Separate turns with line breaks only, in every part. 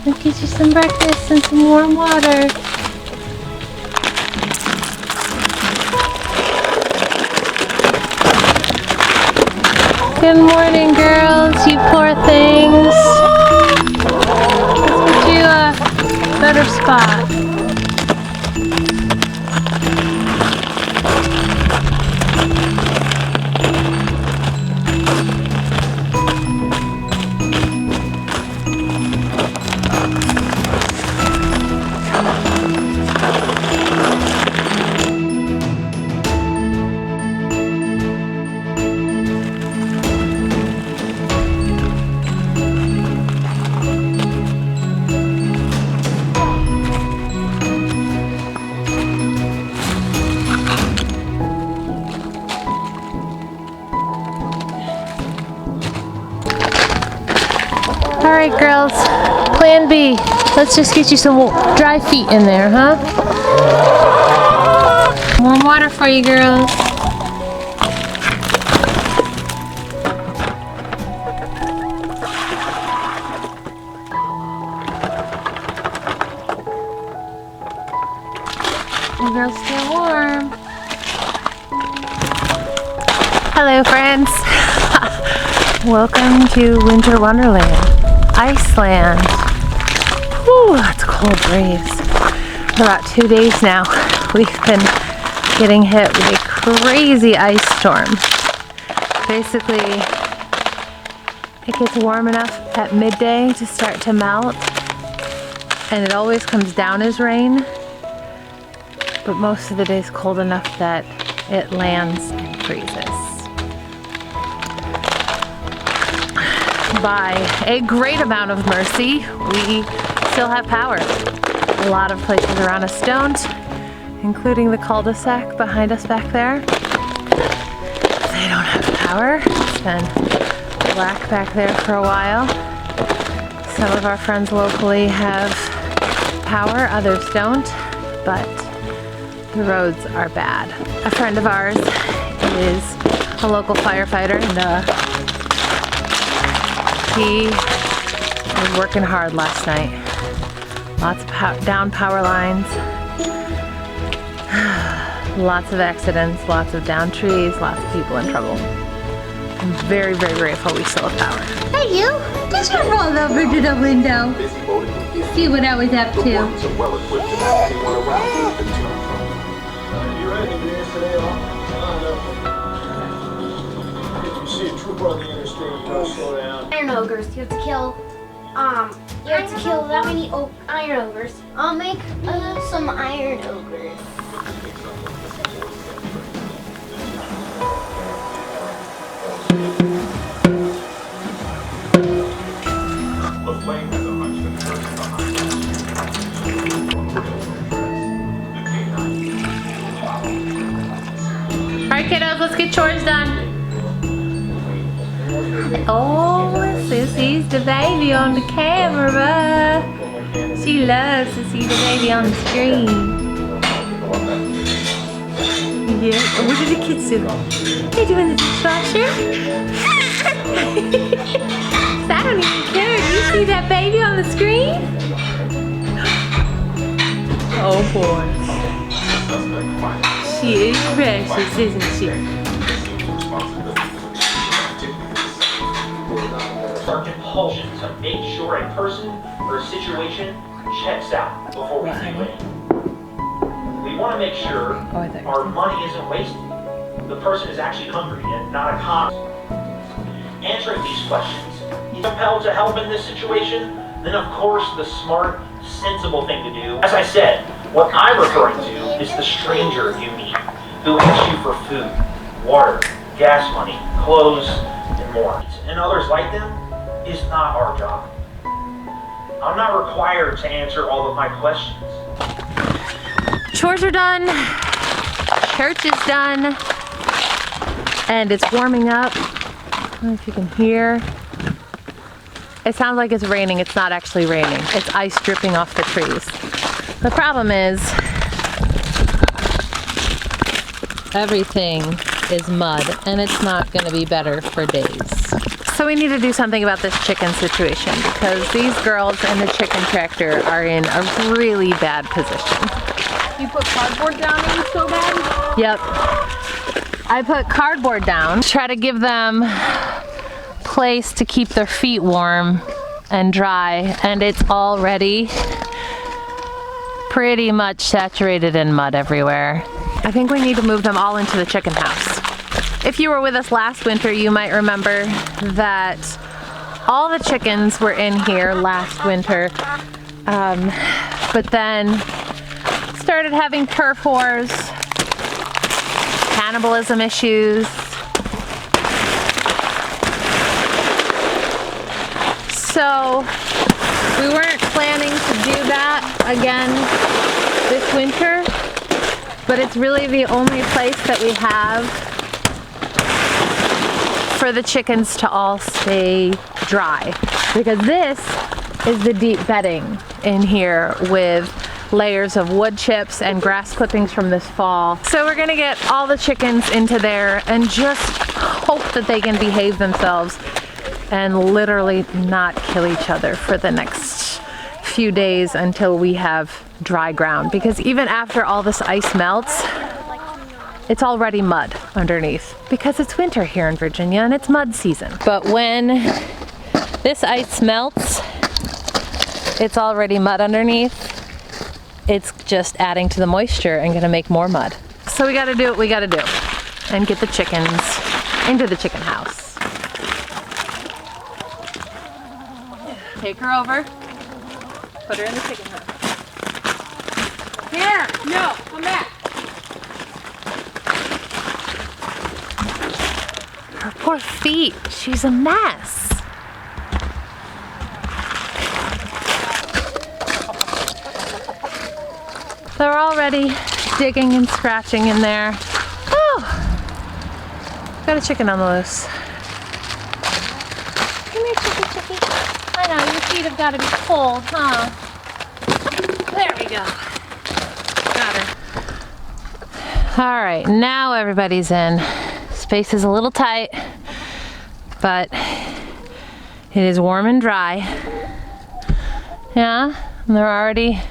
We'll get you some breakfast and some warm water. Good morning, girls, you poor things. Let's get you a better spot. Alright girls, plan B. Let's just get you some dry feet in there, huh? Warm water for you girls. You girls stay warm. Hello friends. Welcome to Winter Wonderland. Iceland. Whew, it's cold breeze. For about 2 days now, we've been getting hit with a crazy ice storm. Basically, it gets warm enough at midday to start to melt, and it always comes down as rain, but most of the day is cold enough that it lands and freezes. By a great amount of mercy, we still have power. A lot of places around us don't, including the cul-de-sac behind us back there. They don't have power. It's been black back there for a while. Some of our friends locally have power, others don't, but the roads are bad. A friend of ours is a local firefighter, and he was working hard last night. Lots of down power lines, lots of accidents, lots of down trees, lots of people in trouble. I'm very, very grateful we still have power. Hey you, just roll over to the window. See what I was up to.
Iron ogres. You have to kill. That many iron ogres. I'll make some iron ogres.
The flame has a hunch that the person behind.
Alright kiddos, let's get chores done. Oh, Sissy's the baby on the camera. She loves to see the baby on the screen. Yeah, what did the kids do? They doing the dishwasher? I don't even care. Do you see that baby on the screen? Oh boy. She is precious, isn't she?
Our compulsion to make sure a person or a situation checks out before we do anything. We want to make sure our money isn't wasted. The person is actually hungry and not a con. Answering these questions, if compelled to help in this situation, then of course the smart, sensible thing to do. As I said, what I'm referring to is the stranger you meet who asks you for food, water, gas money, clothes, and more. And others like them is not our job. I'm not required to answer all of my questions.
Chores are done, church is done, and it's warming up. I don't know if you can hear. It sounds like it's raining. It's not actually raining. It's ice dripping off the trees. The problem is everything is mud, and it's not going to be better for days. So we need to do something about this chicken situation because these girls and the chicken tractor are in a really bad position.
You put cardboard down and so bad?
Yep. I put cardboard down, try to give them place to keep their feet warm and dry, and it's already pretty much saturated in mud everywhere. I think we need to move them all into the chicken house. If you were with us last winter, you might remember that all the chickens were in here last winter, but then started having turf wars, cannibalism issues. So we weren't planning to do that again this winter, but it's really the only place that we have for the chickens to all stay dry, because this is the deep bedding in here with layers of wood chips and grass clippings from this fall. So we're gonna get all the chickens into there and just hope that they can behave themselves and literally not kill each other for the next few days until we have dry ground, because even after all this ice melts, it's already mud underneath because it's winter here in Virginia and it's mud season. But when this ice melts, it's already mud underneath. It's just adding to the moisture and gonna make more mud. So we gotta do what we gotta do and get the chickens into the chicken house. Take her over, put her in the chicken house.
Here! No! Come back!
Her poor feet, she's a mess. They're already digging and scratching in there. Oh, got a chicken on the loose. Come here, chickie. I know, your feet have got to be cold, huh? There we go. Got her. All right, now everybody's in. Space is a little tight, but it is warm and dry. Yeah, and they're already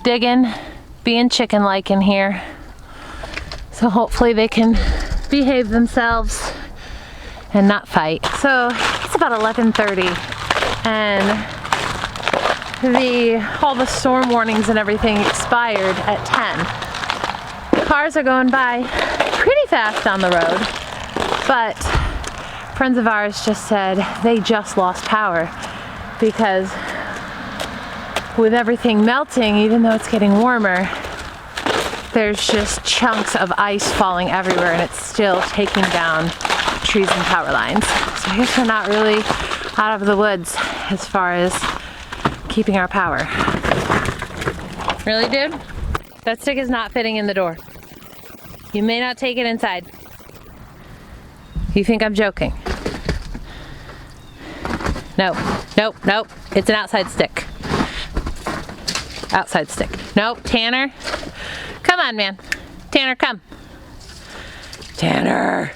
digging, being chicken-like in here. So hopefully they can behave themselves and not fight. So it's about 11:30 and all the storm warnings and everything expired at 10. Cars are going by pretty fast on the road, but friends of ours just said they just lost power because with everything melting, even though it's getting warmer, there's just chunks of ice falling everywhere and it's still taking down trees and power lines. So I guess we're not really out of the woods as far as keeping our power. Really, dude? That stick is not fitting in the door. You may not take it inside. You think I'm joking? No, nope, nope. It's an outside stick. Outside stick. Nope, Tanner. Come on, man. Tanner, come. Tanner.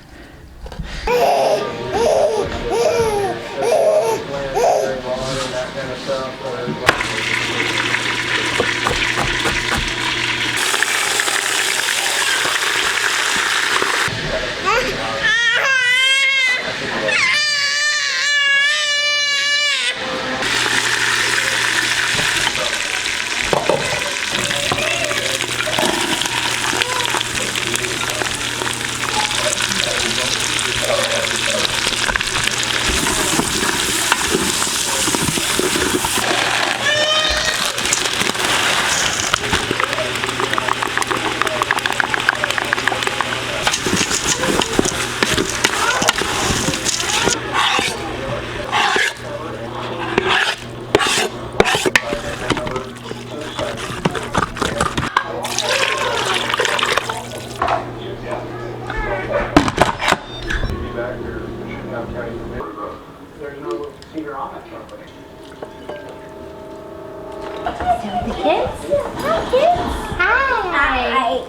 The kids? Hi, kids. Hi.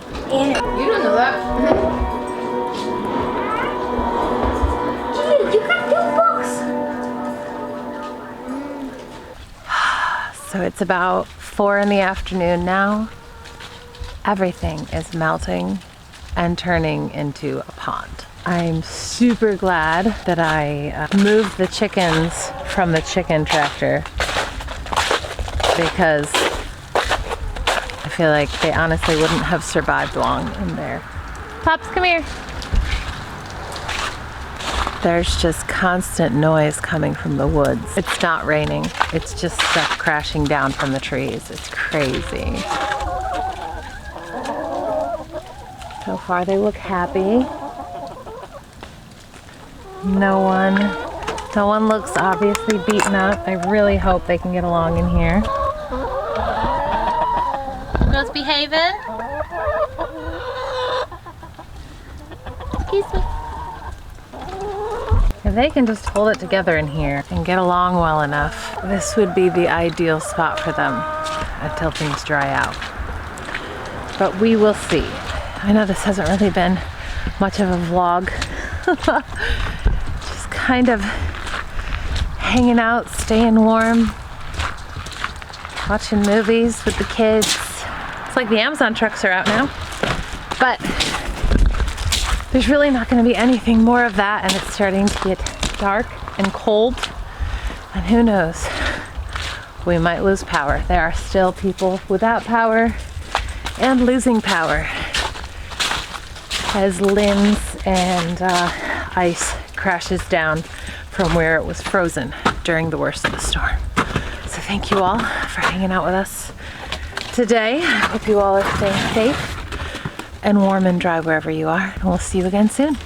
You don't know that.
Dude, you got new books.
So it's about 4 in the afternoon now. Everything is melting and turning into a pond. I'm super glad that I moved the chickens from the chicken tractor because I feel like they honestly wouldn't have survived long in there. Pops, come here. There's just constant noise coming from the woods. It's not raining. It's just stuff crashing down from the trees. It's crazy. So far they look happy. No one looks obviously beaten up. I really hope they can get along in here. Girls behaving? Excuse me. If they can just hold it together in here and get along well enough, this would be the ideal spot for them until things dry out. But we will see. I know this hasn't really been much of a vlog. Just kind of hanging out, staying warm, watching movies with the kids. It's like the Amazon trucks are out now, but there's really not going to be anything more of that, and it's starting to get dark and cold, and who knows, we might lose power. There are still people without power and losing power as limbs and ice crashes down from where it was frozen during the worst of the storm. So thank you all for hanging out with us today. I hope you all are staying safe and warm and dry wherever you are, and we'll see you again soon.